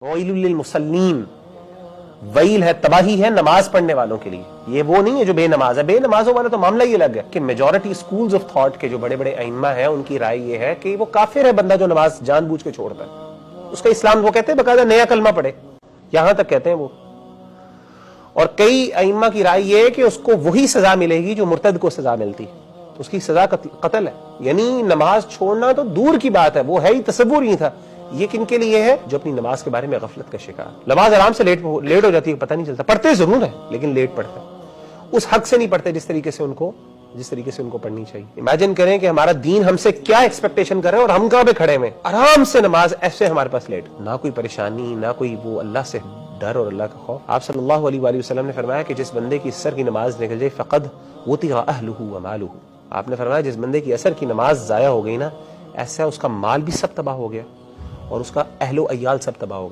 वैलुल लिल मुसल्लीन, वैल है, तबाही है नमाज पढ़ने वालों के लिए। ये वो नहीं है जो बेनमाज है, बेनमाजों वाला तो मामला ही अलग है कि मेजॉरिटी स्कूल्स ऑफ थॉट के जो बड़े बड़े अइम्मा हैं उनकी राय ये है कि वो काफिर है बंदा जो नमाज जानबूझ के छोड़ता है। उसका इस्लाम वो कहते हैं बकायदा नया कलमा पढ़े, यहां तक कहते हैं वो। और कई अइम्मा की राय ये है कि उसको वही सजा मिलेगी जो मुर्तद को सजा मिलती है, तो उसकी सजा कत्ल है। यानी नमाज छोड़ना तो दूर की बात है, वो है ही तसव्वुर ही था। ये किनके लिए है? जो अपनी नमाज के बारे में गफलत का शिकार। नमाज आराम से लेट हो जाती है, पता नहीं चलता, पढ़ते जरूर है लेकिन लेट पढ़ते हैं, उस हक से नहीं पढ़ते जिस तरीके से उनको पढ़नी चाहिए। इमेजिन करें कि हमारा दीन हमसे क्या एक्सपेक्टेशन कर रहे हैं और हम कहां पे खड़े में आराम से नमाज, ऐसे हमारे पास लेट, ना कोई परेशानी, ना कोई वो अल्लाह से डर और अल्लाह का खौफ। आप सल्लल्लाहु अलैहि वसल्लम ने फरमाया कि जिस बंदे की असर की नमाज निकल जाए फक़द वुतिअ अहलुहु व मालुहु। आपने फरमाया जिस बंदे की असर की नमाज जाया हो गई ना, ऐसा उसका माल भी सब तबाह हो गया और उसका अहलो अयाल सब तबाह हो गया।